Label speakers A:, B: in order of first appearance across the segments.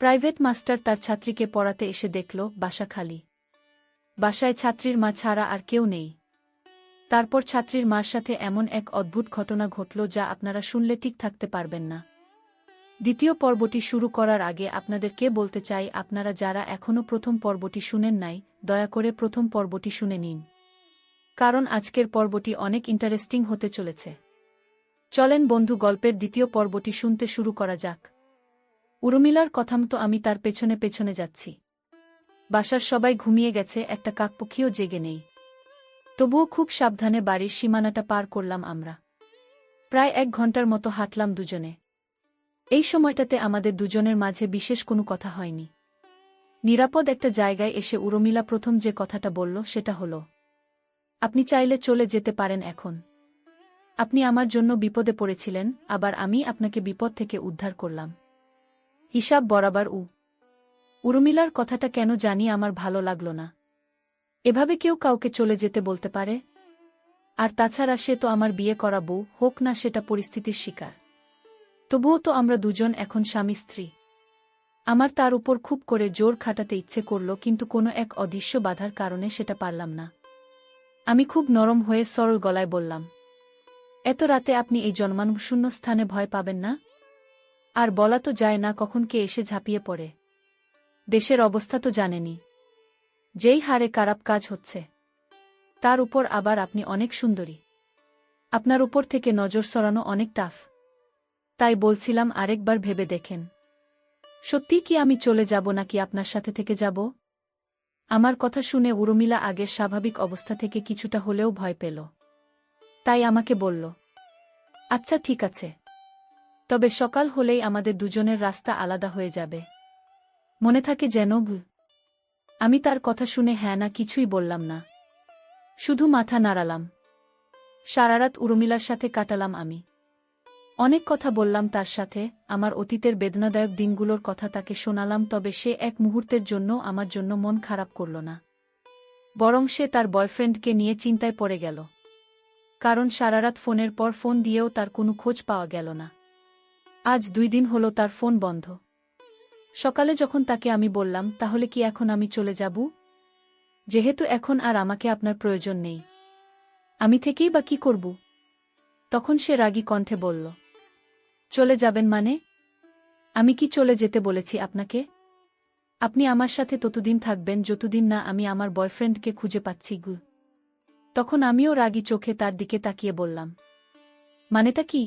A: Private master তার ছাত্রীকে পড়াতে এসে দেখল বাসা খালি। বাসায় ছাত্রীর মা ছাড়া আর কেউ নেই। তারপর ছাত্রীর মার সাথে এমন এক অদ্ভুত ঘটনা ঘটল যা আপনারা শুনলে ঠিক থাকতে পারবেন না। দ্বিতীয় পর্বটি শুরু করার আগে আপনাদেরকে বলতে চাই, আপনারা যারা এখনও প্রথম পর্বটি শুনেন নাই, দয়া করে প্রথম পর্বটি শুনে নিন। কারণ আজকের পর্বটি অনেক ইন্টারেস্টিং হতে চলেছে। চলেন বন্ধু, গল্পের দ্বিতীয় পর্বটি শুনতে শুরু করা যাক। উর্মিলার কথামতো আমি তার পেছনে পেছনে যাচ্ছি। বাসার সবাই ঘুমিয়ে গেছে, একটা কাকপক্ষীও জেগে নেই। তবুও খুব সাবধানে বাড়ির সীমানাটা পার করলাম আমরা। প্রায় 1 ঘন্টার মতো হাঁটলাম দুজনে। এই সময়টাতে আমাদের দুজনের মাঝে বিশেষ কোনো কথা হয়নি। নিরাপদ একটা জায়গায় এসে উর্মিলা প্রথম যে কথাটা বলল সেটা হলো, আপনি চাইলে চলে যেতে পারেন এখন। আপনি আমার জন্য বিপদে পড়েছিলেন, আবার আমি আপনাকে বিপদ থেকে উদ্ধার করলাম। হিসাব বরাবর। উর্মিলার কথাটা কেন জানি আমার ভালো লাগল না। এভাবে কেউ কাউকে চলে যেতে বলতে পারে? আর তাছাড়া সে তো আমার বিয়ে করা বউ, হোক না সেটা পরিস্থিতির শিকার। তবুও তো আমরা দুজন এখন স্বামী স্ত্রী। আমার তার উপর খুব করে জোর খাটাতে ইচ্ছে করল, কিন্তু কোনো এক অদৃশ্য বাধার কারণে সেটা পারলাম না। আমি খুব নরম হয়ে সরল গলায় বললাম, এত রাতে আপনি এই জনমানবশূন্য স্থানে ভয় পাবেন না? আর বলা তো যায় না কখন কে এসে ঝাঁপিয়ে পড়ে। দেশের অবস্থা তো জানেনই, যেই হারে খারাপ কাজ হচ্ছে। তার উপর আবার আপনি অনেক সুন্দরী। আপনার উপর থেকে নজর সরানো অনেক টাফ। তাই বলছিলাম আরেকবার ভেবে দেখেন, সত্যি কি আমি চলে যাব নাকি আপনার সাথে থেকে যাব? আমার কথা শুনে উর্মিলা আগের স্বাভাবিক অবস্থা থেকে কিছুটা হলেও ভয় পেল। তাই আমাকে বলল, আচ্ছা ঠিক আছে, তবে সকাল হলেই আমাদের দুজনের রাস্তা আলাদা হয়ে যাবে, মনে থাকে যেন। আমি তার কথা শুনে হ্যাঁ না কিছুই বললাম না, শুধু মাথা নাড়ালাম। সারারাত উর্মিলার সাথে কাটালাম আমি। অনেক কথা বললাম তার সাথে, আমার অতীতের বেদনাদায়ক দিনগুলোর কথা তাকে শোনালাম, তবে সে এক মুহূর্তের জন্য আমার জন্য মন খারাপ করল না। বরং সে তার বয়ফ্রেন্ডকে নিয়ে চিন্তায় পড়ে গেল। কারণ সারারাত ফোনের পর ফোন দিয়েও তার কোনো খোঁজ পাওয়া গেল না। আজ 2 দিন হলো তার ফোন বন্ধ। সকালে যখন তাকে আমি বললাম, তাহলে কি এখন আমি চলে যাব? যেহেতু এখন আর আমাকে আপনার প্রয়োজন নেই, আমি থেকেই বা কি করব? তখন সে রাগী কণ্ঠে বলল, চলে যাবেন মানে? আমি কি চলে যেতে বলেছি আপনাকে? আপনি আমার সাথে ততদিন থাকবেন যতদিন না আমি আমার বয়ফ্রেন্ডকে খুঁজে পাচ্ছি। তখন আমিও রাগী চোখে তার দিকে তাকিয়ে বললাম, মানেটা কি?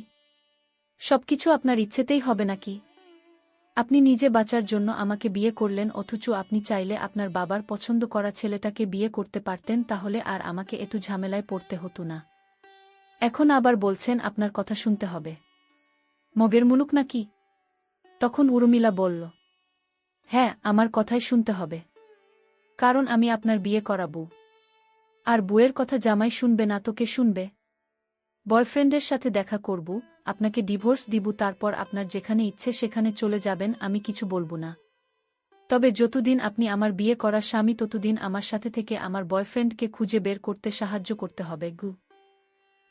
A: সবকিছু আপনার ইচ্ছেতেই হবে নাকি? আপনি নিজে বাঁচার জন্য আমাকে বিয়ে করলেন, অথচ আপনি চাইলে আপনার বাবার পছন্দ করা ছেলেটাকে বিয়ে করতে পারতেন, তাহলে আর আমাকে এত ঝামেলায় পড়তে হতো না। এখন আবার বলছেন আপনার কথা শুনতে হবে। মগের মুলুক নাকি? তখন উর্মিলা বলল, হ্যাঁ, আমার কথাই শুনতে হবে। কারণ আমি আপনার বিয়ে করা বউ। আর বউয়ের কথা জামাই শুনবে না তো কে শুনবে? বয়ফ্রেন্ডের সাথে দেখা করব, আপনাকে ডিভোর্স দিব, তারপর আপনার যেখানে ইচ্ছে সেখানে চলে যাবেন, আমি কিছু বলবো না। তবে যতদিন আপনি আমার বিয়ে করা স্বামী ততদিন আমার সাথে থেকে আমার বয়ফ্রেন্ডকে খুঁজে বের করতে সাহায্য করতে হবে।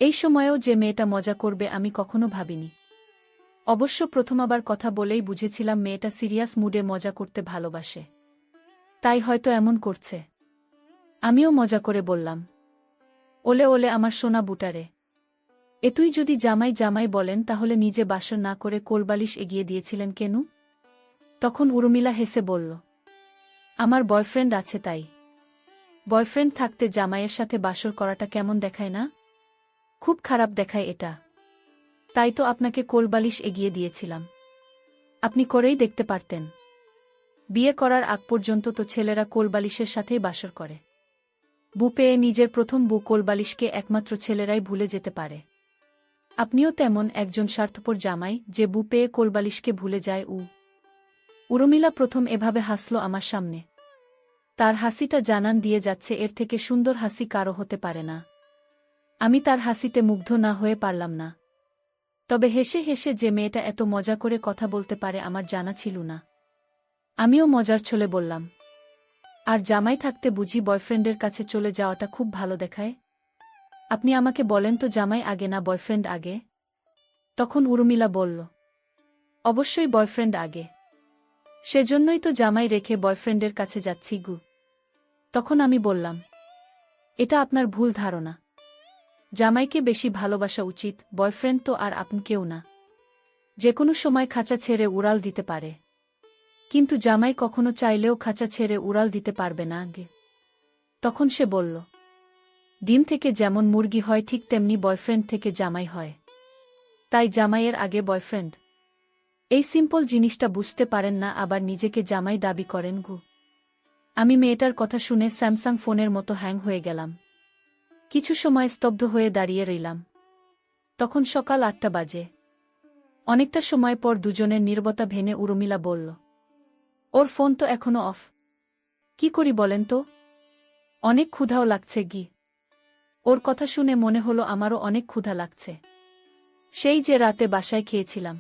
A: এই সময়েও যে মেয়েটা মজা করবে আমি কখনো ভাবিনি। অবশ্য প্রথমবার কথা বলেই বুঝেছিলাম মেয়েটা সিরিয়াস মুডে মজা করতে ভালোবাসে। তাই হয়তো এমন করছে। আমিও মজা করে বললাম, ওলে ওলে আমার সোনা বুটারে, এতুই যদি জামাই জামাই বলেন তাহলে নিজে বাসর না করে কোলবালিশ এগিয়ে দিয়েছিলেন কেন? তখন উর্মিলা হেসে বলল, আমার বয়ফ্রেন্ড আছে তাই। বয়ফ্রেন্ড থাকতে জামাইয়ের সাথে বাসর করাটা কেমন দেখায় না? খুব খারাপ দেখায় এটা। তাই তো আপনাকে কোলবালিশ এগিয়ে দিয়েছিলাম। আপনি করেই দেখতে পারতেন। বিয়ে করার আগ পর্যন্ত তো ছেলেরা কোলবালিশের সাথেই বাসর করে। বউ পেয়ে নিজের প্রথম বউ কোলবালিশকে একমাত্র ছেলেরাই ভুলে যেতে পারে। আপনিও তেমন একজন স্বার্থপর জামাই যে বউ পেয়ে কোলবালিশকে ভুলে যায়। উর্মিলা প্রথম এভাবে হাসল আমার সামনে। তার হাসিটা জানান দিয়ে যাচ্ছে এর থেকে সুন্দর হাসি কারো হতে পারে না। আমি তার হাসিতে মুগ্ধ না হয়ে পারলাম না। তবে হেসে হেসে যে মেয়েটা এত মজা করে কথা বলতে পারে আমার জানা ছিল না। আমিও মজার ছলে বললাম, আর জামাই থাকতে বুঝি বয়ফ্রেন্ডের কাছে চলে যাওয়াটা খুব ভালো দেখায়? আপনি আমাকে বলেন তো, জামাই আগে না বয়ফ্রেন্ড আগে? তখন উর্মিলা বলল, অবশ্যই বয়ফ্রেন্ড আগে। সেজন্যই তো জামাই রেখে বয়ফ্রেন্ডের কাছে যাচ্ছি গু। তখন আমি বললাম, এটা আপনার ভুল ধারণা। জামাইকে বেশি ভালোবাসা উচিত, বয়ফ্রেন্ড তো আর আপনি কেউ না। যে কোনো সময় খাঁচা ছেড়ে উড়াল দিতে পারে, কিন্তু জামাই কখনো চাইলেও খাঁচা ছেড়ে উড়াল দিতে পারবে না গে। তখন সে বলল, ডিম থেকে যেমন মুরগি হয় ঠিক তেমনি বয়ফ্রেন্ড থেকে জামাই হয়, তাই জামাইয়ের আগে বয়ফ্রেন্ড। এই সিম্পল জিনিসটা বুঝতে পারেন না, আবার নিজেকে জামাই দাবি করেন গু। আমি মেয়েটার কথা শুনে স্যামসাং ফোনের মতো হ্যাং হয়ে গেলাম। কিছু সময় স্তব্ধ হয়ে দাঁড়িয়ে রইলাম। তখন সকাল 8টা বাজে। অনেকটা সময় পর দুজনের নীরবতা ভেঙে উর্মিলা বলল, ওর ফোন তো এখনো অফ। কি করি বলেন তো? অনেক ক্ষুধাও লাগছে গি। ওর কথা শুনে মনে হলো আমারও অনেক ক্ষুধা লাগছে। সেই যে রাতে বাসায় খেয়েছিলাম,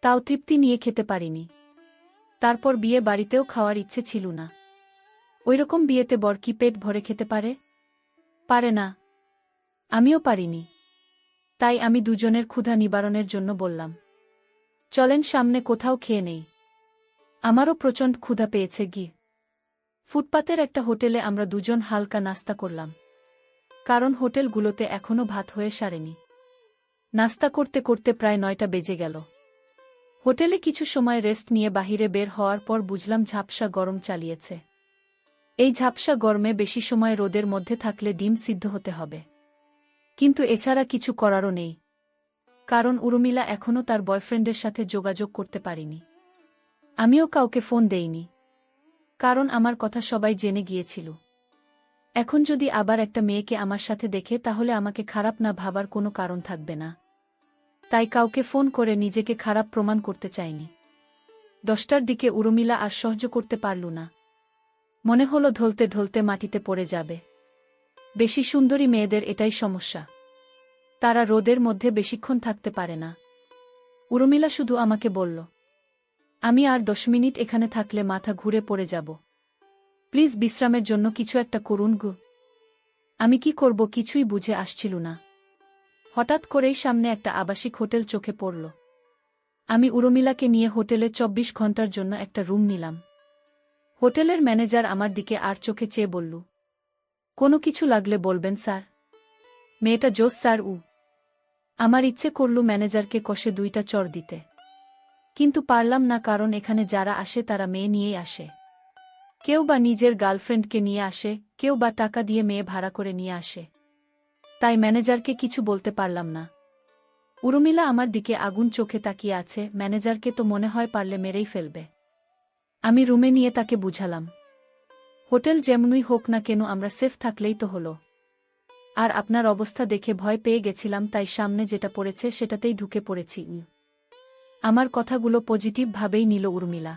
A: তাও তৃপ্তি নিয়ে খেতে পারিনি। তারপর বিয়ে বাড়িতেও খাওয়ার ইচ্ছে ছিল না। ওইরকম বিয়েতে বর কি পেট ভরে খেতে পারে? পারে না। আমিও পারিনি। তাই আমি দুজনের ক্ষুধা নিবারণের জন্য বললাম, চলেন সামনে কোথাও খেয়ে নেই। আমারও প্রচণ্ড ক্ষুধা পেয়েছে গি। ফুটপাতের একটা হোটেলে আমরা দুজন হালকা নাস্তা করলাম, কারণ হোটেলগুলোতে এখনও ভাত হয়ে সারেনি। নাস্তা করতে করতে প্রায় 9টা বেজে গেল। হোটেলে কিছু সময় রেস্ট নিয়ে বাহিরে বের হওয়ার পর বুঝলাম ঝাপসা গরম চালিয়েছে। এই ঝাপসা গরমে বেশি সময় রোদের মধ্যে থাকলে ডিম সিদ্ধ হতে হবে। কিন্তু এছাড়া কিছু করারও নেই, কারণ উর্মিলা এখনও তার বয়ফ্রেন্ডের সাথে যোগাযোগ করতে পারিনি। আমিও কাউকে ফোন দেইনি, কারণ আমার কথা সবাই জেনে গিয়েছিল। এখন যদি আবার একটা মেয়েকে আমার সাথে দেখে তাহলে আমাকে খারাপ না ভাবার কোনো কারণ থাকবে না। তাই কাউকে ফোন করে নিজেকে খারাপ প্রমাণ করতে চাইনি। 10টার দিকে উর্মিলা আর সহ্য করতে পারল না। মনে হলো ঢলতে ঢলতে মাটিতে পড়ে যাবে। বেশি সুন্দরী মেয়েদের এটাই সমস্যা, তারা রোদের মধ্যে বেশিক্ষণ থাকতে পারে না। উর্মিলা শুধু আমাকে বলল, আমি আর 10 মিনিট এখানে থাকলে মাথা ঘুরে পড়ে যাব। প্লিজ বিশ্রামের জন্য কিছু একটা করুন গো। আমি কি করব কিছুই বুঝে আসছিল না। হঠাৎ করেই সামনে একটা আবাসিক হোটেল চোখে পড়ল। আমি উর্মিলাকে নিয়ে হোটেলে 24 ঘন্টার জন্য একটা রুম নিলাম। হোটেলের ম্যানেজার আমার দিকে আর চোখে চেয়ে বলল, কোনো কিছু লাগলে বলবেন স্যার। মেয়েটা জোস স্যার। আমার ইচ্ছে করল ম্যানেজারকে কষে 2টা চড় দিতে, কিন্তু পারলাম না, কারণ এখানে যারা আসে তারা মেয়ে নিয়েই আসে। কেউ বা নিজের গার্লফ্রেন্ডকে নিয়ে আসে, কেউ বা টাকা দিয়ে মেয়ে ভাড়া করে নিয়ে আসে। তাই ম্যানেজারকে কিছু বলতে পারলাম না। উর্মিলা আমার দিকে আগুন চোখে তাকিয়ে আছে, ম্যানেজারকে তো মনে হয় পারলে মেরেই ফেলবে। আমি রুমে নিয়ে তাকে বুঝালাম, হোটেল যেমনই হোক না কেন আমরা সেফ থাকলেই তো হলো। আর আপনার অবস্থা দেখে ভয় পেয়ে গেছিলাম, তাই সামনে যেটা পড়েছে সেটাতেই ঢুকে পড়েছি। আমার কথাগুলো পজিটিভ ভাবেই নিল উর্মিলা।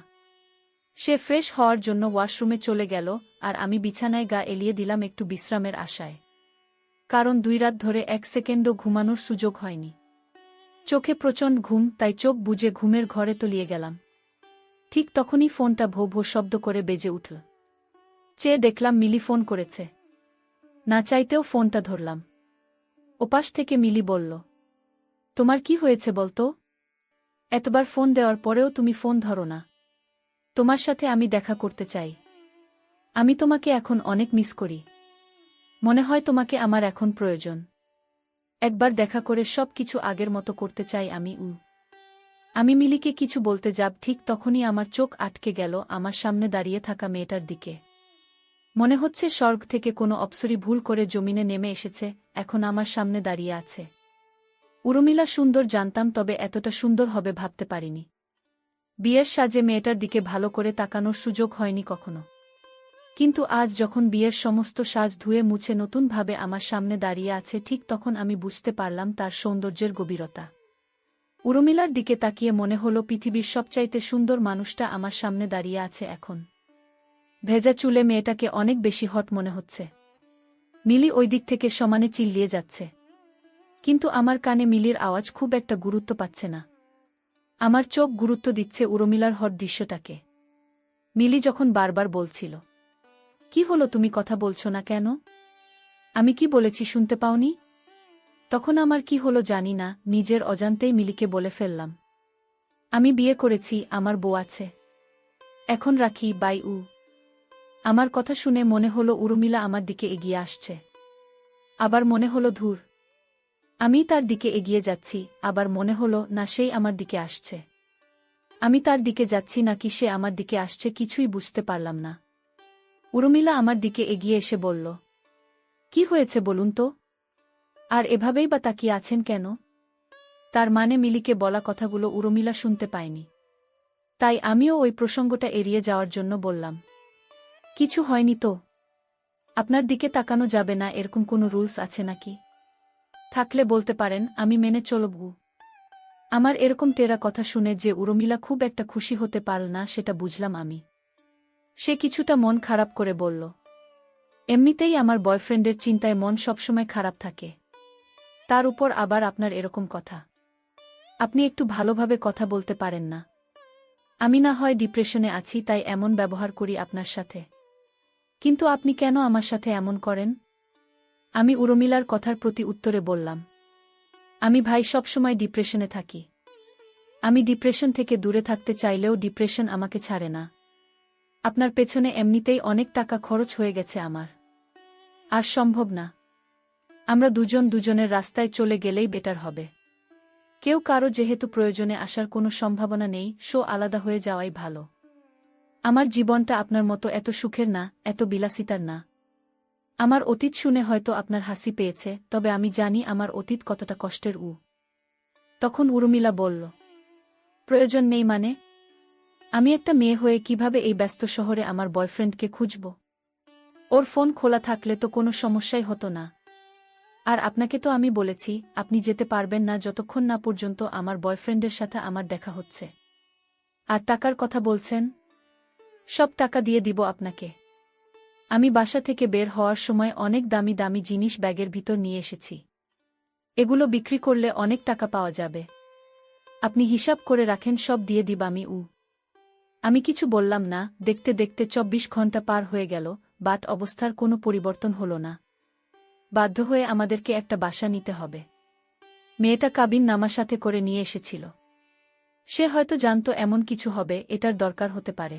A: সে ফ্রেশ হওয়ার জন্য ওয়াশরুমে চলে গেল, আর আমি বিছানায় গা এলিয়ে দিলাম একটু বিশ্রামের আশায়। কারণ 2 রাত ধরে 1 সেকেন্ডও ঘুমানোর সুযোগ হয়নি। চোখে প্রচণ্ড ঘুম, তাই চোখ বুজে ঘুমের ঘরে তলিয়ে গেলাম। ঠিক তখনই ফোনটা ভো ভো শব্দ করে বেজে উঠল। চেয়ে দেখলাম মিলি ফোন করেছে। না চাইতেও ফোনটা ধরলাম। ওপাশ থেকে মিলি বলল, তোমার কি হয়েছে বলতো? এতবার ফোন দেওয়ার পরেও তুমি ফোন ধরো না। তোমার সাথে আমি দেখা করতে চাই। আমি তোমাকে এখন অনেক মিস করি। মনে হয় তোমাকে আমার এখন প্রয়োজন। একবার দেখা করে সব কিছু আগের মতো করতে চাই আমি। আমি মিলিকে কিছু বলতে যাব, ঠিক তখনই আমার চোখ আটকে গেল আমার সামনে দাঁড়িয়ে থাকা মেয়েটার দিকে। মনে হচ্ছে স্বর্গ থেকে কোনো অপ্সরী ভুল করে জমিনে নেমে এসেছে, এখন আমার সামনে দাঁড়িয়ে আছে। উর্মিলা সুন্দর জানতাম, তবে এতটা সুন্দর হবে ভাবতে পারিনি। বিয়ের সাজে মেয়েটার দিকে ভালো করে তাকানোর সুযোগ হয়নি কখনো। কিন্তু আজ যখন বিয়ের সমস্ত সাজ ধুয়ে মুছে নতুনভাবে আমার সামনে দাঁড়িয়ে আছে, ঠিক তখন আমি বুঝতে পারলাম তার সৌন্দর্যের গভীরতা। উর্মিলার দিকে তাকিয়ে মনে হলো পৃথিবীর সবচাইতে সুন্দর মানুষটা আমার সামনে দাঁড়িয়ে আছে এখন। ভেজা চুলে মেয়েটাকে অনেক বেশি হট মনে হচ্ছে। মিলি ওই দিক থেকে সমানে চিল্লিয়ে যাচ্ছে, কিন্তু আমার কানে মিলির আওয়াজ খুব একটা গুরুত্ব পাচ্ছে না। আমার চোখ গুরুত্ব দিচ্ছে উর্মিলার হট দৃশ্যটাকে। মিলি যখন বারবার বলছিল, কি হলো তুমি কথা বলছো না কেন? আমি কি বলেছি শুনতে পাওনি? তখন আমার কি হলো জানি না, নিজের অজান্তেই মিলিকে বলে ফেললাম, আমি বিয়ে করেছি, আমার বউ আছে। এখন রাখি, বাই। আমার কথা শুনে মনে হলো উর্মিলা আমার দিকে এগিয়ে আসছে। আবার মনে হলো ধুর, আমি তার দিকে এগিয়ে যাচ্ছি। আবার মনে হলো না, সেই আমার দিকে আসছে। আমি তার দিকে যাচ্ছি নাকি সে আমার দিকে আসছে কিছুই বুঝতে পারলাম না। উর্মিলা আমার দিকে এগিয়ে এসে বলল, কি হয়েছে বলুন তো? আর এভাবেই বা তাকিয়ে আছেন কেন? তার মানে মিলিকে বলা কথাগুলো উর্মিলা শুনতে পায়নি। তাই আমিও ওই প্রসঙ্গটা এড়িয়ে যাওয়ার জন্য বললাম, কিছু হয়নি তো। আপনার দিকে তাকানো যাবে না এরকম কোনো রুলস আছে নাকি? থাকলে বলতে পারেন, আমি মেনে চলব। আমার এরকম টেরা কথা শুনে যে উর্মিলা খুব একটা খুশি হতে পারল না সেটা বুঝলাম আমি। সে কিছুটা মন খারাপ করে বলল, এমনিতেই আমার বয়ফ্রেন্ডের চিন্তায় মন সবসময় খারাপ থাকে, তার উপর আবার আপনার এরকম কথা। আপনি একটু ভালোভাবে কথা বলতে পারেন না? আমি না হয় ডিপ্রেশনে আছি তাই এমন ব্যবহার করি আপনার সাথে, কিন্তু আপনি কেন আমার সাথে এমন করেন? আমি উর্মিলার কথার প্রতি উত্তরে বললাম, আমি ভাই সবসময় ডিপ্রেশনে থাকি। আমি ডিপ্রেশন থেকে দূরে থাকতে চাইলেও ডিপ্রেশন আমাকে ছাড়ে না। আপনার পেছনে এমনিতেই অনেক টাকা খরচ হয়ে গেছে আমার। আর সম্ভব না। আমরা দুজন দুজনের রাস্তায় চলে গেলেই বেটার হবে। কেউ কারো যেহেতু প্রয়োজনে আসার কোনো সম্ভাবনা নেই, আলাদা হয়ে যাওয়াই ভালো। আমার জীবনটা আপনার মতো এত সুখের না, এত বিলাসিতার না। আমার অতীত শুনে হয়তো আপনার হাসি পেয়েছে, তবে আমি জানি আমার অতীত কতটা কষ্টের। তখন উর্মিলা বলল, প্রয়োজন নেই মানে? আমি একটা মেয়ে হয়ে কিভাবে এই ব্যস্ত শহরে আমার বয়ফ্রেন্ডকে খুঁজব? ওর ফোন খোলা থাকলে তো কোনো সমস্যাই হতো না। আর আপনাকে তো আমি বলেছি, আপনি যেতে পারবেন না যতক্ষণ না পর্যন্ত আমার বয়ফ্রেন্ডের সাথে আমার দেখা হচ্ছে। আর টাকার কথা বলছেন? সব টাকা দিয়ে দিব আপনাকে। আমি বাসা থেকে বের হওয়ার সময় অনেক দামি দামি জিনিস ব্যাগের ভিতর নিয়ে এসেছি। এগুলো বিক্রি করলে অনেক টাকা পাওয়া যাবে। আপনি হিসাব করে রাখেন, সব দিয়ে দিব আমি। আমি কিছু বললাম না। দেখতে দেখতে ২৪ ঘন্টা পার হয়ে গেল, বাট অবস্থার কোনো পরিবর্তন হলো না। বাধ্য হয়ে আমাদেরকে একটা বাসা নিতে হবে। মেয়েটা কাবিন নামা সাথে করে নিয়ে এসেছিল। সে হয়তো জানত এমন কিছু হবে, এটার দরকার হতে পারে,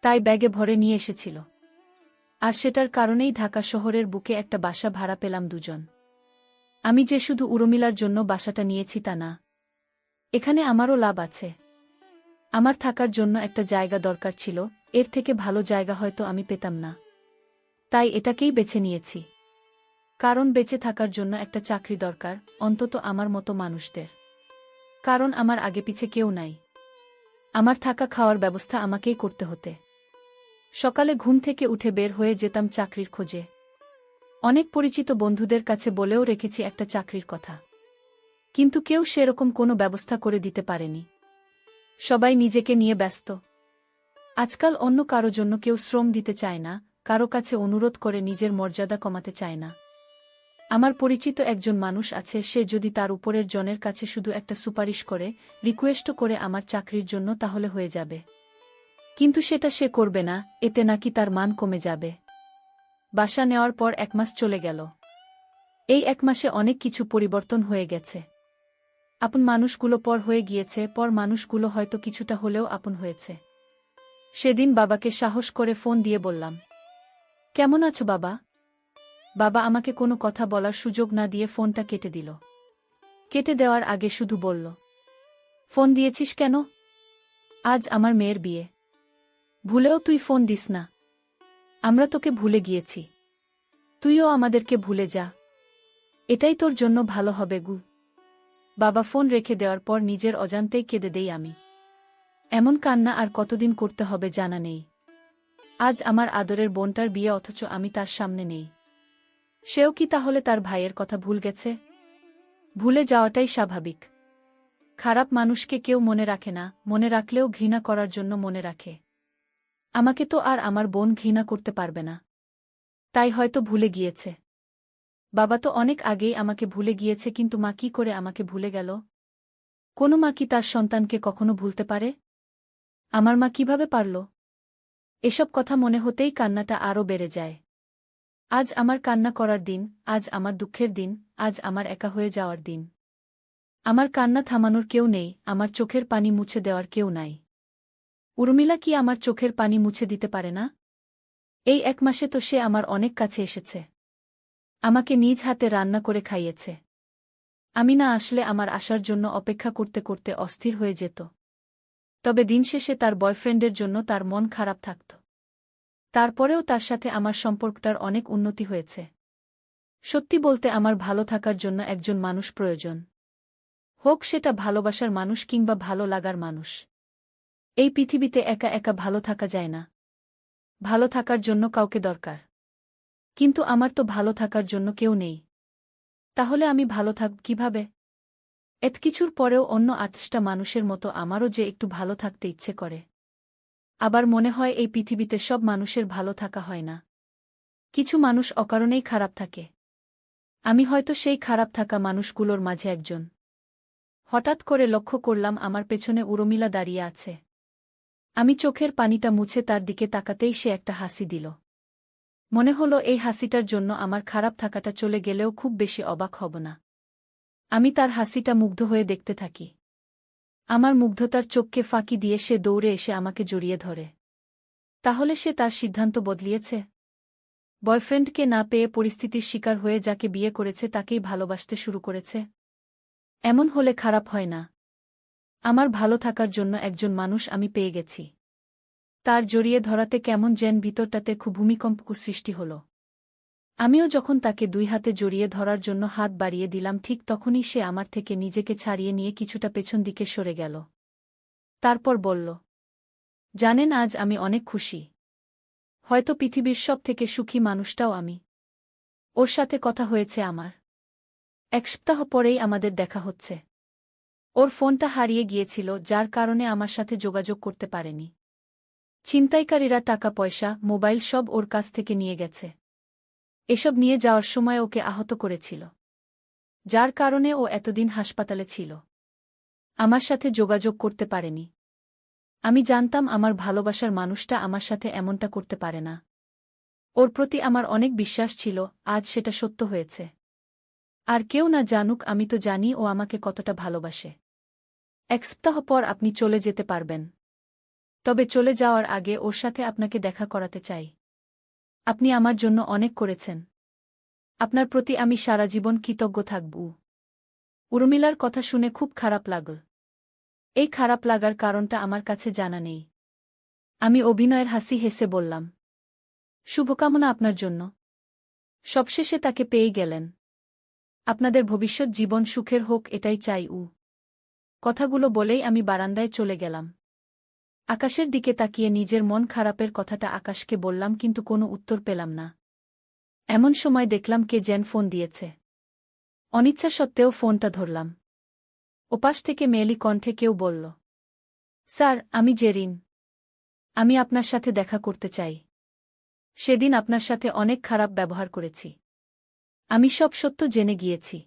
A: তাই ব্যাগে ভরে নিয়ে এসেছিল। আর সেটার কারণেই ঢাকা শহরের বুকে একটা বাসা ভাড়া পেলাম দুজন। আমি যে শুধু উর্মিলার জন্য বাসাটা নিয়েছি তা না, এখানে আমারও লাভ আছে। আমার থাকার জন্য একটা জায়গা দরকার ছিল, এর থেকে ভালো জায়গা হয়তো আমি পেতাম না। তাই এটাকেই বেছে নিয়েছি। কারণ বেঁচে থাকার জন্য একটা চাকরি দরকার, অন্তত আমার মতো মানুষদের। কারণ আমার আগে পিছে কেউ নাই। আমার থাকা খাওয়ার ব্যবস্থা আমাকেই করতে হতে। সকালে ঘুম থেকে উঠে বের হয়ে যেতাম চাকরির খোঁজে। অনেক পরিচিত বন্ধুদের কাছে বলেও রেখেছি একটা চাকরির কথা, কিন্তু কেউ সেরকম কোনো ব্যবস্থা করে দিতে পারেনি। সবাই নিজেকে নিয়ে ব্যস্ত। আজকাল অন্য কারো জন্য কেউ শ্রম দিতে চায় না, কারো কাছে অনুরোধ করে নিজের মর্যাদা কমাতে চায় না। আমার পরিচিত একজন মানুষ আছে, সে যদি তার উপরের জনের কাছে শুধু একটা সুপারিশ করে, রিকোয়েস্ট করে আমার চাকরির জন্য, তাহলে হয়ে যাবে। কিন্তু সেটা সে করবে না, এতে নাকি তার মান কমে যাবে। বাসা নেওয়ার পর ১ মাস চলে গেল। এই ১ মাসে অনেক কিছু পরিবর্তন হয়ে গেছে। আপন মানুষগুলো পর হয়ে গিয়েছে, পর মানুষগুলো হয়তো কিছুটা হলেও আপন হয়েছে। সেদিন বাবাকে সাহস করে ফোন দিয়ে বললাম, কেমন আছো বাবা? বাবা আমাকে কোনো কথা বলার সুযোগ না দিয়ে ফোনটা কেটে দিল। কেটে দেওয়ার আগে শুধু বলল, ফোন দিয়েছিস কেন? আজ আমার মেয়ের বিয়ে, ভুলেও তুই ফোন দিস না। আমরা তোকে ভুলে গিয়েছি, তুইও আমাদেরকে ভুলে যা, এটাই তোর জন্য ভালো হবে। বাবা ফোন রেখে দেওয়ার পর নিজের অজান্তেই কেঁদে দেই আমি। এমন কান্না আর কতদিন করতে হবে জানা নেই। আজ আমার আদরের বোনটার বিয়ে, অথচ আমি তার সামনে নেই। সেও কি তাহলে তার ভাইয়ের কথা ভুল গেছে? ভুলে যাওয়াটাই স্বাভাবিক। খারাপ মানুষকে কেউ মনে রাখে না, মনে রাখলেও ঘৃণা করার জন্য মনে রাখে। আমাকে তো আর আমার বোন ঘৃণা করতে পারবে না, তাই হয়তো ভুলে গিয়েছে। বাবা তো অনেক আগেই আমাকে ভুলে গিয়েছে, কিন্তু মা কি করে আমাকে ভুলে গেল? কোনো মা কি তার সন্তানকে কখনো ভুলতে পারে? আমার মা কিভাবে পারল? এসব কথা মনে হতেই কান্নাটা আরও বেড়ে যায়। আজ আমার কান্না করার দিন, আজ আমার দুঃখের দিন, আজ আমার একা হয়ে যাওয়ার দিন। আমার কান্না থামানোর কেউ নেই, আমার চোখের পানি মুছে দেওয়ার কেউ নাই। উর্মিলা কি আমার চোখের পানি মুছে দিতে পারে না? এই 1 মাসে তো সে আমার অনেক কাছে এসেছে। আমাকে নিজ হাতে রান্না করে খাইয়েছে। আমি না আসলে আমার আসার জন্য অপেক্ষা করতে করতে অস্থির হয়ে যেত। তবে দিন শেষে তার বয়ফ্রেন্ডের জন্য তার মন খারাপ থাকত। তারপরেও তার সাথে আমার সম্পর্কটার অনেক উন্নতি হয়েছে। সত্যি বলতে আমার ভালো থাকার জন্য একজন মানুষ প্রয়োজন। হোক সেটা ভালোবাসার মানুষ কিংবা ভালো লাগার মানুষ। এই পৃথিবীতে একা একা ভালো থাকা যায় না। ভালো থাকার জন্য কাউকে দরকার। কিন্তু আমার তো ভালো থাকার জন্য কেউ নেই। তাহলে আমি ভালো থাকব কিভাবে? এত কিছুর পরেও অন্য 28টা মানুষের মতো আমারও যে একটু ভালো থাকতে ইচ্ছে করে। আবার মনে হয় এই পৃথিবীতে সব মানুষের ভালো থাকা হয় না। কিছু মানুষ অকারণেই খারাপ থাকে। আমি হয়তো সেই খারাপ থাকা মানুষগুলোর মাঝে একজন। হঠাৎ করে লক্ষ্য করলাম আমার পেছনে উর্মিলা দাঁড়িয়ে আছে। আমি চোখের পানিটা মুছে তার দিকে তাকাতেই সে একটা হাসি দিল। মনে হলো এই হাসিটার জন্য আমার খারাপ থাকাটা চলে গেলেও খুব বেশি অবাক হব না। আমি তার হাসিটা মুগ্ধ হয়ে দেখতে থাকি। আমার মুগ্ধতার চোখকে ফাঁকি দিয়ে সে দৌড়ে এসে আমাকে জড়িয়ে ধরে। তাহলে সে তার সিদ্ধান্ত বদলিয়েছে? বয়ফ্রেন্ডকে না পেয়ে পরিস্থিতির শিকার হয়ে যাকে বিয়ে করেছে তাকেই ভালোবাসতে শুরু করেছে? এমন হলে খারাপ হয় না। আমার ভালো থাকার জন্য একজন মানুষ আমি পেয়ে গেছি। তার জড়িয়ে ধরাতে কেমন যেন ভিতরটাতে খুব ভূমিকম্প সৃষ্টি হল। আমিও যখন তাকে 2 হাতে জড়িয়ে ধরার জন্য হাত বাড়িয়ে দিলাম ঠিক তখনই সে আমার থেকে নিজেকে ছাড়িয়ে নিয়ে কিছুটা পেছন দিকে সরে গেল। তারপর বলল, জানেন আজ আমি অনেক খুশি। হয়তো পৃথিবীর সবথেকে সুখী মানুষটাও আমি। ওর সাথে কথা হয়েছে আমার। 1 সপ্তাহ পরেই আমাদের দেখা হচ্ছে। ওর ফোনটা হারিয়ে গিয়েছিল যার কারণে আমার সাথে যোগাযোগ করতে পারেনি। ছিনতাইকারীরা টাকা পয়সা, মোবাইল সব ওর কাছ থেকে নিয়ে গেছে। এসব নিয়ে যাওয়ার সময় ওকে আহত করেছিল। যার কারণে ও এতদিন হাসপাতালে ছিল। আমার সাথে যোগাযোগ করতে পারেনি। আমি জানতাম আমার ভালোবাসার মানুষটা আমার সাথে এমনটা করতে পারে না। ওর প্রতি আমার অনেক বিশ্বাস ছিল, আজ সেটা সত্য হয়েছে। আর কেউ না জানুক আমি তো জানি ও আমাকে কতটা ভালোবাসে। 1 সপ্তাহ পর আপনি চলে যেতে পারবেন। তবে চলে যাওয়ার আগে ওর সাথে আপনাকে দেখা করাতে চাই। আপনি আমার জন্য অনেক করেছেন। আপনার প্রতি আমি সারা জীবন কৃতজ্ঞ থাকব। উর্মিলার কথা শুনে খুব খারাপ লাগল। এই খারাপ লাগার কারণটা আমার কাছে জানা নেই। আমি অভিনয়ের হাসি হেসে বললাম, শুভকামনা আপনার জন্য। সবশেষে তাকে পেয়ে গেলেন। আপনাদের ভবিষ্যৎ জীবন সুখের হোক এটাই চাই। কথাগুলো বলেই আমি বারান্দায় চলে গেলাম। আকাশের দিকে তাকিয়ে নিজের মন খারাপের কথাটা আকাশকে বললাম কিন্তু কোনো উত্তর পেলাম না। এমন সময় দেখলাম কে যেন ফোন দিয়েছে। অনিচ্ছা সত্ত্বেও ফোনটা ধরলাম। ওপাশ থেকে মেয়েলি কণ্ঠে কেউ বলল, স্যার, আমি জেরিন। আমি আপনার সাথে দেখা করতে চাই। সেদিন আপনার সাথে অনেক খারাপ ব্যবহার করেছি। আমি সব সত্য জেনে গিয়েছি।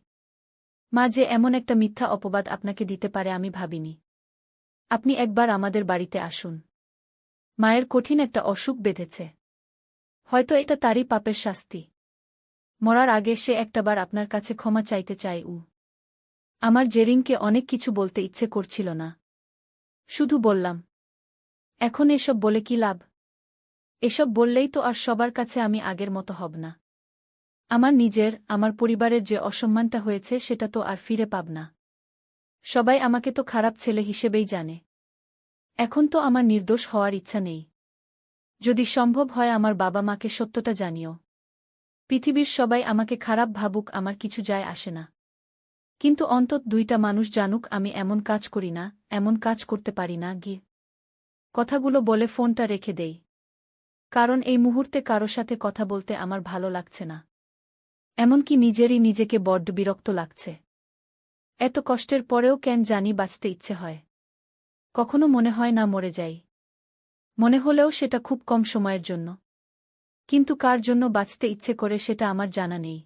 A: মা যে এমন একটা মিথ্যা অপবাদ আপনাকে দিতে পারে আমি ভাবিনি। আপনি একবার আমাদের বাড়িতে আসুন। মায়ের কঠিন একটা অসুখ বেঁধেছে। হয়তো এটা তারই পাপের শাস্তি। মরার আগে সে একটাবার আপনার কাছে ক্ষমা চাইতে চায়। আমার জেরিনকে অনেক কিছু বলতে ইচ্ছে করছিল না। শুধু বললাম, এখন এসব বলে কি লাভ? এসব বললেই তো আর সবার কাছে আমি আগের মতো হব না। আমার পরিবারের যে অসম্মানটা হয়েছে সেটা তো আর ফিরে পাব না। সবাই আমাকে তো খারাপ ছেলে হিসেবেই জানে। এখন তো আমার নির্দোষ হওয়ার ইচ্ছা নেই। যদি সম্ভব হয় আমার বাবা মাকে সত্যটা জানিও। পৃথিবীর সবাই আমাকে খারাপ ভাবুক, আমার কিছু যায় আসে না। কিন্তু অন্তত 2টা মানুষ জানুক আমি এমন কাজ করি না, এমন কাজ করতে পারি না। কথাগুলো বলে ফোনটা রেখে দেই। কারণ এই মুহূর্তে কারো সাথে কথা বলতে আমার ভালো লাগছে না। এমনকি নিজেকে বড্ড বিরক্ত লাগছে। এত কষ্টের পরেও কেন জানি বাঁচতে ইচ্ছে হয়। কখনো মনে হয় না মরে যাই। মনে হলেও সেটা খুব কম সময়ের জন্য। কিন্তু কার জন্য বাঁচতে ইচ্ছে করে সেটা আমার জানা নেই।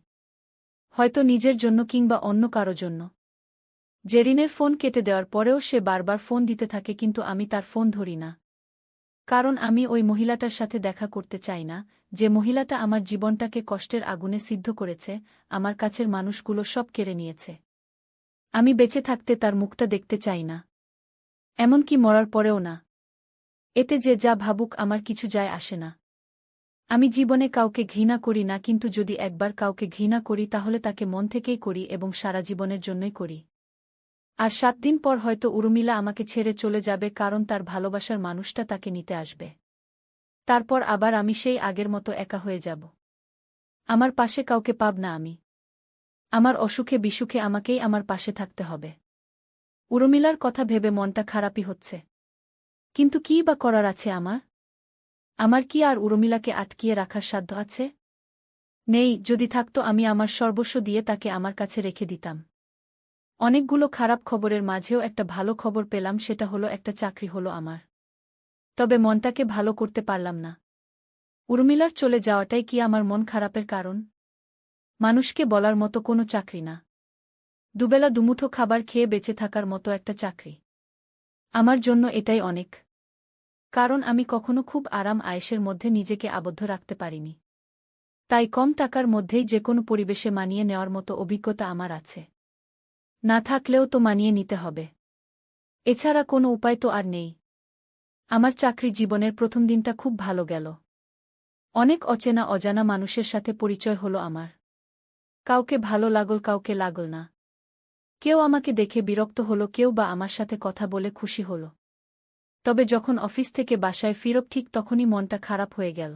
A: হয়তো নিজের জন্য কিংবা অন্য কারো জন্য। জেরিনের ফোন কেটে দেওয়ার পরেও সে বারবার ফোন দিতে থাকে কিন্তু আমি তার ফোন ধরি না। কারণ আমি ওই মহিলাটার সাথে দেখা করতে চাই না, যে মহিলাটা আমার জীবনটাকে কষ্টের আগুনে সিদ্ধ করেছে, আমার কাছের মানুষগুলো সব কেড়ে নিয়েছে। আমি বেঁচে থাকতে তার মুখটা দেখতে চাই না। এমনকি মরার পরেও না। এতে যে যা ভাবুক আমার কিছু যায় আসে না। আমি জীবনে কাউকে ঘৃণা করি না, কিন্তু যদি একবার কাউকে ঘৃণা করি তাহলে তাকে মন থেকেই করি এবং সারা জীবনের জন্যই করি। আর ৭ দিন পর হয়তো উর্মিলা আমাকে ছেড়ে চলে যাবে, কারণ তার ভালোবাসার মানুষটা তাকে নিতে আসবে। তারপর আবার আমি সেই আগের মতো একা হয়ে যাব। আমার পাশে কাউকে পাব না আমি। আমার অসুখে বিসুখে আমাকেই আমার পাশে থাকতে হবে। উর্মিলার কথা ভেবে মনটা খারাপই হচ্ছে। কিন্তু কী বা করার আছে আমার? আমার কি আর উর্মিলাকে আটকিয়ে রাখার সাধ্য আছে? নেই। যদি থাকতো আমি আমার সর্বস্ব দিয়ে তাকে আমার কাছে রেখে দিতাম। অনেকগুলো খারাপ খবরের মাঝেও একটা ভালো খবর পেলাম, সেটা হলো একটা চাকরি হলো আমার। তবে মনটাকে ভালো করতে পারলাম না। উর্মিলার চলে যাওয়াটাই কি আমার মন খারাপের কারণ? মানুষকে বলার মতো কোনো চাকরি না। দুবেলা দুমুঠো খাবার খেয়ে বেঁচে থাকার মতো একটা চাকরি। আমার জন্য এটাই অনেক। কারণ আমি কখনো খুব আরাম আয়েশের মধ্যে নিজেকে আবদ্ধ রাখতে পারিনি। তাই কম টাকার মধ্যেই যে কোনো পরিবেশে মানিয়ে নেওয়ার মতো অভিজ্ঞতা আমার আছে। না থাকলেও তো মানিয়ে নিতে হবে। এছাড়া কোনো উপায় তো আর নেই। আমার চাকরি জীবনের প্রথম দিনটা খুব ভালো গেল। অনেক অচেনা অজানা মানুষের সাথে পরিচয় হলো আমার। কাউকে ভালো লাগল, কাউকে লাগল না। কেউ আমাকে দেখে বিরক্ত হলো, কেউ বা আমার সাথে কথা বলে খুশি হল। তবে যখন অফিস থেকে বাসায় ফিরব ঠিক তখনই মনটা খারাপ হয়ে গেল।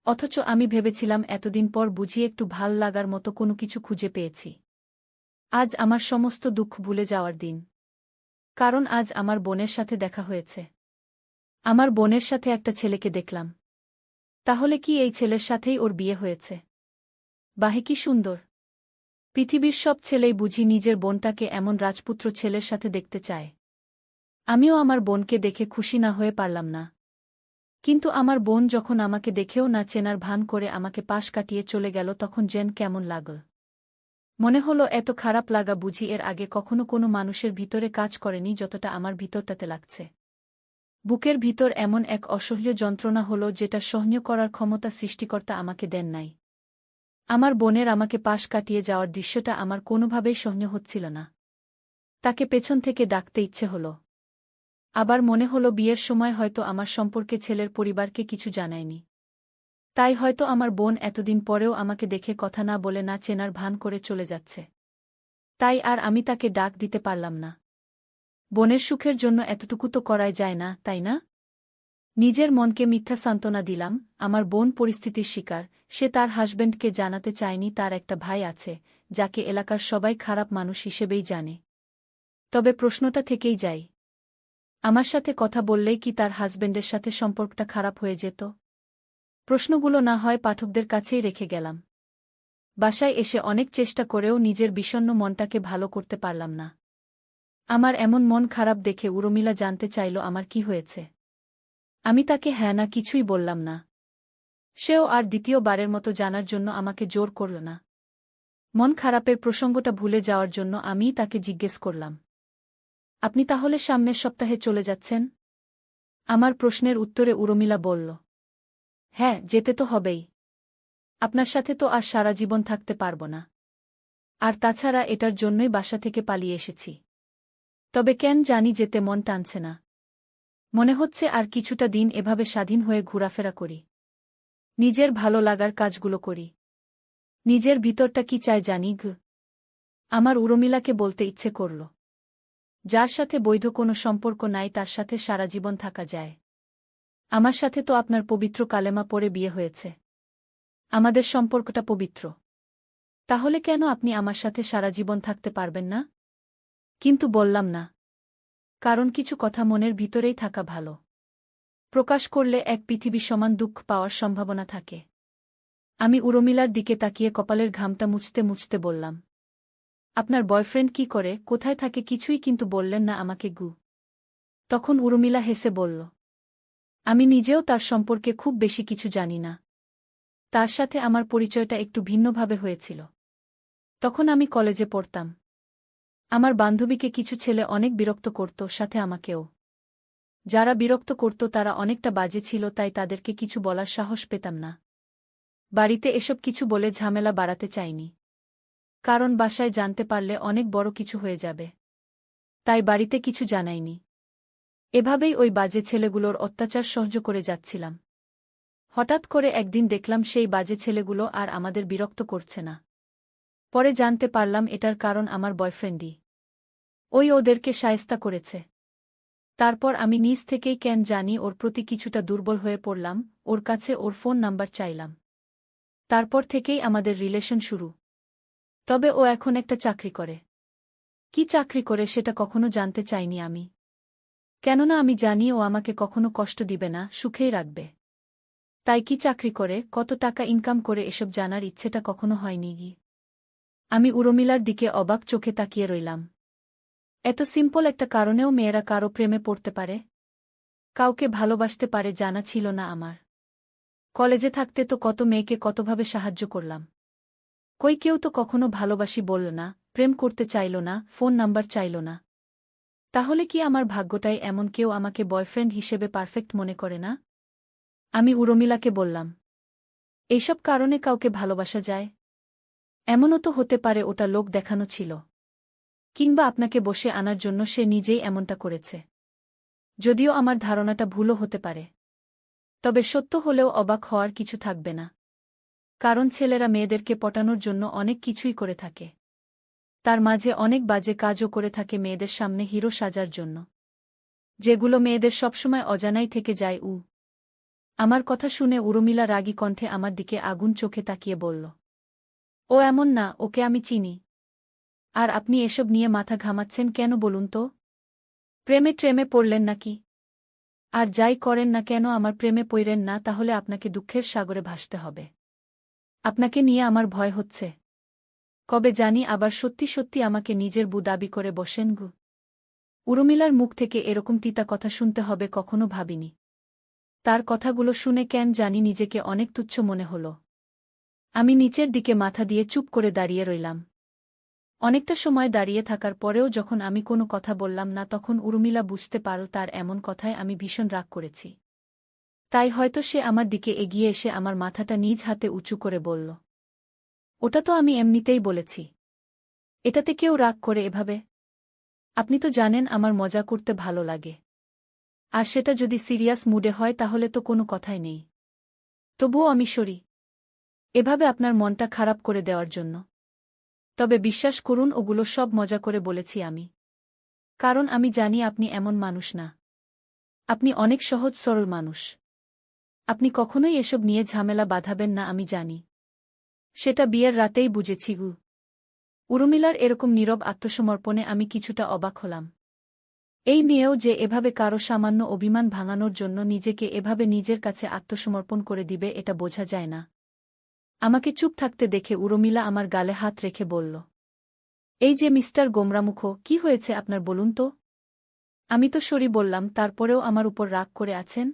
A: অথচ আমি ভেবেছিলাম এতদিন পর বুঝি একটু ভাল লাগার মতো কোনো কিছু খুঁজে পেয়েছি। আজ আমার সমস্ত দুঃখ ভুলে যাওয়ার দিন। কারণ আজ আমার বোনের সাথে দেখা হয়েছে। আমার বোনের সাথে একটা ছেলেকে দেখলাম। তাহলে কি এই ছেলের সাথেই ওর বিয়ে হয়েছে? বাহে কি সুন্দর! পৃথিবীর সব ছেলেই বুঝি নিজের বোনটাকে এমন রাজপুত্র ছেলের সাথে দেখতে চায়। আমিও আমার বোনকে দেখে খুশি না হয়ে পারলাম না। কিন্তু আমার বোন যখন আমাকে দেখেও না চেনার ভান করে আমাকে পাশ কাটিয়ে চলে গেল, তখন যেন কেমন লাগল। মনে হলো এত খারাপ লাগা বুঝি এর আগে কখনো কোনো মানুষের ভিতরে কাজ করেনি যতটা আমার ভিতরটাতে লাগছে। বুকের ভিতর এমন এক অসহ্য যন্ত্রণা হলো যেটা সহ্য করার ক্ষমতা সৃষ্টিকর্তা আমাকে দেন নাই। আমার বোনের আমাকে পাশ কাটিয়ে যাওয়ার দৃশ্যটা আমার কোনোভাবেই সহ্য হচ্ছিল না। তাকে পেছন থেকে ডাকতে ইচ্ছে হলো। আবার মনে হলো বিয়ের সময় হয়তো আমার সম্পর্কে ছেলের পরিবারকে কিছু জানায়নি। তাই হয়তো আমার বোন এতদিন পরেও আমাকে দেখে কথা না বলে না চেনার ভান করে চলে যাচ্ছে। তাই আর আমি তাকে ডাক দিতে পারলাম না। বোনের সুখের জন্য এতটুকু তো করাই যায় না, তাই না? নিজের মনকে মিথ্যা সান্ত্বনা দিলাম। আমার বোন পরিস্থিতির শিকার। সে তার হাজব্যান্ডকে জানাতে চায়নি তার একটা ভাই আছে, যাকে এলাকার সবাই খারাপ মানুষ হিসেবেই জানে। তবে প্রশ্নটা থেকেই যায়, আমার সাথে কথা বললেই কি তার হাজব্যান্ডের সাথে সম্পর্কটা খারাপ হয়ে যেত? প্রশ্নগুলো না হয় পাঠকদের কাছেই রেখে গেলাম। বাসায় এসে অনেক চেষ্টা করেও নিজের বিষণ্ণ মনটাকে ভালো করতে পারলাম না। আমার এমন মন খারাপ দেখে উর্মিলা জানতে চাইল আমার কি হয়েছে। আমি তাকে হ্যাঁ না কিছুই বললাম না। সেও আর দ্বিতীয়বারের মতো জানার জন্য আমাকে জোর করল না। মন খারাপের প্রসঙ্গটা ভুলে যাওয়ার জন্য আমিই তাকে জিজ্ঞেস করলাম, আপনি তাহলে সামনের সপ্তাহে চলে যাচ্ছেন? আমার প্রশ্নের উত্তরে উর্মিলা বলল, হ্যাঁ, যেতে তো হবেই। আপনার সাথে তো আর সারা জীবন থাকতে পারব না। আর তাছাড়া এটার জন্যই বাসা থেকে পালিয়ে এসেছি। তবে কেন জানি যেতে মন টানছে না। মনে হচ্ছে আর কিছুটা দিন এভাবে স্বাধীন হয়ে ঘোরাফেরা করি। নিজের ভালো লাগার কাজগুলো করি। নিজের ভিতরটা কি চায় জানি গো। আমার উর্মিলাকে বলতে ইচ্ছে করল, যার সাথে বৈধ কোনো সম্পর্ক নাই তার সাথে সারা জীবন থাকা যায়। আমার সাথে তো আপনার পবিত্র কালেমা পড়ে বিয়ে হয়েছে। আমাদের সম্পর্কটা পবিত্র। তাহলে কেন আপনি আমার সাথে সারা জীবন থাকতে পারবেন না? কিন্তু বললাম না। কারণ কিছু কথা মনের ভিতরেই থাকা ভালো। প্রকাশ করলে এক পৃথিবী সমান দুঃখ পাওয়ার সম্ভাবনা থাকে। আমি উর্মিলার দিকে তাকিয়ে কপালের ঘামটা মুছতে মুছতে বললাম, আপনার বয়ফ্রেন্ড কি করে, কোথায় থাকে কিছুই কিন্তু বললেন না আমাকে গু। তখন উর্মিলা হেসে বলল, আমি নিজেও তার সম্পর্কে খুব বেশি কিছু জানি না। তার সাথে আমার পরিচয়টা একটু ভিন্নভাবে হয়েছিল। তখন আমি কলেজে পড়তাম। আমার বান্ধবীকে কিছু ছেলে অনেক বিরক্ত করত, সাথে আমাকেও। যারা বিরক্ত করত তারা অনেকটা বাজে ছিল, তাই তাদেরকে কিছু বলার সাহস পেতাম না। বাড়িতে এসব কিছু বলে ঝামেলা বাড়াতে চাইনি। কারণ বাসায় জানতে পারলে অনেক বড় কিছু হয়ে যাবে। তাই বাড়িতে কিছু জানাইনি। এভাবেই ওই বাজে ছেলেগুলোর অত্যাচার সহ্য করে যাচ্ছিলাম। হঠাৎ করে একদিন দেখলাম সেই বাজে ছেলেগুলো আর আমাদের বিরক্ত করছে না। পরে জানতে পারলাম এটার কারণ আমার বয়ফ্রেন্ডই। ওদেরকে শায়েস্তা করেছে। তারপর আমি নিজ থেকেই কেন জানি ওর প্রতি কিছুটা দুর্বল হয়ে পড়লাম, ওর কাছে ওর ফোন নাম্বার চাইলাম। তারপর থেকেই আমাদের রিলেশন শুরু। তবে ও এখন একটা চাকরি করে। কি চাকরি করে সেটা কখনো জানতে চাইনি আমি। কেননা আমি জানি ও আমাকে কখনো কষ্ট দিবে না, সুখেই রাখবে। তাই কি চাকরি করে, কত টাকা ইনকাম করে এসব জানার ইচ্ছেটা কখনো হয়নি গি। আমি উর্মিলার দিকে অবাক চোখে তাকিয়ে রইলাম। এত সিম্পল একটা কারণেও মেয়েরা কারো প্রেমে পড়তে পারে, কাউকে ভালোবাসতে পারে জানা ছিল না আমার। কলেজে থাকতে তো কত মেয়েকে কতভাবে সাহায্য করলাম। কই কেউ তো কখনো ভালোবাসি বলল না, প্রেম করতে চাইল না, ফোন নাম্বার চাইল না। তাহলে কি আমার ভাগ্যটাই এমন, কেউ আমাকে বয়ফ্রেন্ড হিসেবে পারফেক্ট মনে করে না? আমি উর্মিলাকে বললাম, এইসব কারণে কাউকে ভালোবাসা যায়? এমনও তো হতে পারে ওটা লোক দেখানো ছিল। কিংবা আপনাকে বসে আনার জন্য সে নিজেই এমনটা করেছে। যদিও আমার ধারণাটা ভুলও হতে পারে। তবে সত্য হলেও অবাক হওয়ার কিছু থাকবে না। কারণ ছেলেরা মেয়েদেরকে পটানোর জন্য অনেক কিছুই করে থাকে। তার মাঝে অনেক বাজে কাজও করে থাকে মেয়েদের সামনে হিরো সাজার জন্য, যেগুলো মেয়েদের সবসময় অজানাই থেকে যায়। আমার কথা শুনে উর্মিলা রাগী কণ্ঠে আমার দিকে আগুন চোখে তাকিয়ে বলল, ও এমন না, ওকে আমি চিনি। আর আপনি এসব নিয়ে মাথা ঘামাচ্ছেন কেন বলুন তো? প্রেমে ট্রেমে পড়লেন নাকি? আর যাই করেন না কেন আমার প্রেমে পড়েন না, তাহলে আপনাকে দুঃখের সাগরে ভাসতে হবে। আপনাকে নিয়ে আমার ভয় হচ্ছে। কবে জানি আবার সত্যি সত্যি আমাকে নিজের বউ দাবি করে বসেন গু। উর্মিলার মুখ থেকে এরকম তিতা কথা শুনতে হবে কখনো ভাবিনি। তার কথাগুলো শুনে কেন জানি নিজেকে অনেক তুচ্ছ মনে হল। আমি নিচের দিকে মাথা দিয়ে চুপ করে দাঁড়িয়ে রইলাম। অনেকটা সময় দাঁড়িয়ে থাকার পরেও যখন আমি কোনো কথা বললাম না, তখন উর্মিলা বুঝতে পারল তার এমন কথায় আমি ভীষণ রাগ করেছি। তাই হয়তো সে আমার দিকে এগিয়ে এসে আমার মাথাটা নিজ হাতে উঁচু করে বলল, ওটা তো আমি এমনিতেই বলেছি। এটাতে কেউ রাগ করে এভাবে? আপনি তো জানেন আমার মজা করতে ভালো লাগে। আর সেটা যদি সিরিয়াস মুডে হয় তাহলে তো কোনো কথাই নেই। তবুও আমি সরি, এভাবে আপনার মনটা খারাপ করে দেওয়ার জন্য। তবে বিশ্বাস করুন, ওগুলো সব মজা করে বলেছি আমি। কারণ আমি জানি আপনি এমন মানুষ না। আপনি অনেক সহজ সরল মানুষ। আপনি কখনোই এসব নিয়ে ঝামেলা বাঁধাবেন না, আমি জানি। সেটা বিয়ের রাতেই বুঝেছি গু। উর্মিলার এরকম নীরব আত্মসমর্পণে আমি কিছুটা অবাক হলাম। এই মেয়েও যে এভাবে কারো সামান্য অভিমান ভাঙানোর জন্য নিজেকে এভাবে নিজের কাছে আত্মসমর্পণ করে দিবে, এটা বোঝা যায় না। আমাকে চুপ থাকতে দেখে উর্মিলা আমার গালে হাত রেখে বলল, এই যে মিস্টার গোমরামুখ, কি হয়েছে আপনার বলুন তো? আমি তো সরি বললাম, তারপরেও আমার উপর রাগ করে আছেন?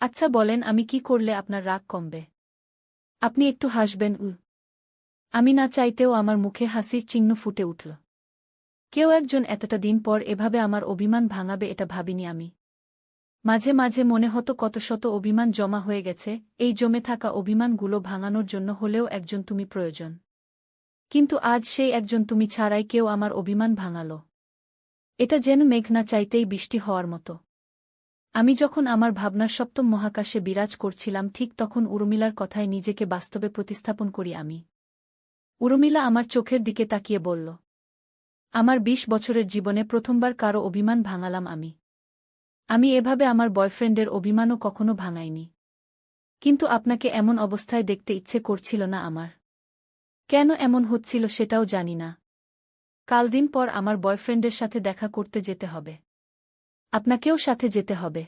A: আচ্ছা বলেন, আমি কি করলে আপনার রাগ কমবে? আপনি একটু হাসবেন। আমি না চাইতেও আমার মুখে হাসির চিহ্ন ফুটে উঠল। কেউ একজন এতটা দিন পর এভাবে আমার অভিমান ভাঙাবে এটা ভাবিনি আমি। মাঝে মাঝে মনে হতো কত শত অভিমান জমা হয়ে গেছে, এই জমে থাকা অভিমানগুলো ভাঙানোর জন্য হলেও একজন তুমি প্রয়োজন। কিন্তু আজ সেই একজন তুমি ছাড়াই কেউ আমার অভিমান ভাঙাল। এটা যেন মেঘ না চাইতেই বৃষ্টি হওয়ার মতো। আমি যখন আমার ভাবনার সপ্তম মহাকাশে বিরাজ করছিলাম, ঠিক তখন উর্মিলার কথায় নিজেকে বাস্তবে প্রতিস্থাপন করি আমি। উর্মিলা আমার চোখের দিকে তাকিয়ে বলল, আমার ২০ বছরের জীবনে প্রথমবার কারো অভিমান ভাঙালাম আমি। আমি এভাবে আমার বয়ফ্রেন্ডের অভিমানও কখনো ভাঙাইনি। কিন্তু আপনাকে এমন অবস্থায় দেখতে ইচ্ছে করছিল না আমার। কেন এমন হচ্ছিল সেটাও জানি না। কাল দিন পর আমার বয়ফ্রেন্ডের সাথে দেখা করতে যেতে হবে। আপনাকেও সাথে যেতে হবে।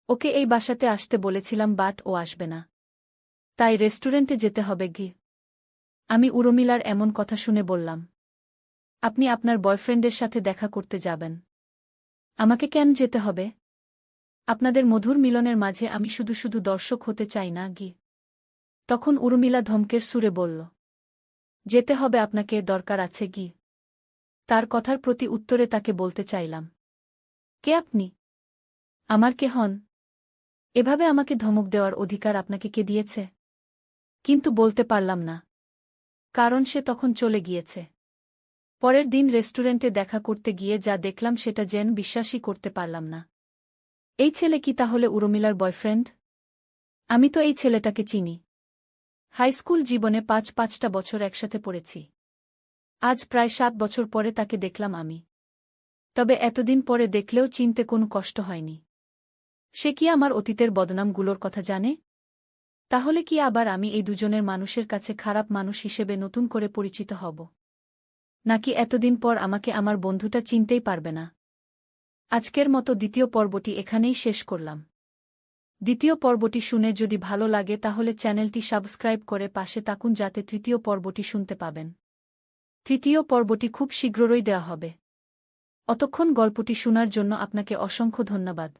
A: ওকে এই বাসাতে আসতে বলেছিলাম, বাট ও আসবে না। তাই রেস্টুরেন্টে যেতে হবে গি। আমি উর্মিলার এমন কথা শুনে বললাম, আপনি আপনার বয়ফ্রেন্ডের সাথে দেখা করতে যাবেন? আমাকে কেন যেতে হবে? আপনাদের মধুর মিলনের মাঝে আমি শুধু শুধু দর্শক হতে চাই না গি। তখন উর্মিলা ধমকের সুরে বলল, যেতে হবে আপনাকে, দরকার আছে গি। তার কথার প্রতি উত্তরে তাকে বলতে চাইলাম, কে আপনি? আমার কে হন? এভাবে আমাকে ধমক দেওয়ার অধিকার আপনাকে কে দিয়েছে? কিন্তু বলতে পারলাম না। কারণ সে তখন চলে গিয়েছে। পরের দিন রেস্টুরেন্টে দেখা করতে গিয়ে যা দেখলাম সেটা যেন বিশ্বাসই করতে পারলাম না। এই ছেলে কি তাহলে উর্মিলার বয়ফ্রেন্ড? আমি তো এই ছেলেটাকে চিনি। হাইস্কুল জীবনে ৫টা বছর একসাথে পড়েছি। আজ প্রায় ৭ বছর পরে তাকে দেখলাম আমি। তবে এতদিন পরে দেখলেও চিনতে কোনো কষ্ট হয়নি। সে কি আমার অতীতের বদনামগুলোর কথা জানে? তাহলে কি আবার আমি এই দুজনের মানুষের কাছে খারাপ মানুষ হিসেবে নতুন করে পরিচিত হব? নাকি এতদিন পর আমাকে আমার বন্ধুটা চিনতেই পারবে না? আজকের মতো দ্বিতীয় পর্বটি এখানেই শেষ করলাম। দ্বিতীয় পর্বটি শুনে যদি ভালো লাগে তাহলে চ্যানেলটি সাবস্ক্রাইব করে পাশে থাকুন যাতে তৃতীয় পর্বটি শুনতে পাবেন। তৃতীয় পর্বটি খুব শীঘ্রই দেওয়া হবে। অতক্ষণ গল্পটি শোনার জন্য আপনাকে অসংখ্য ধন্যবাদ।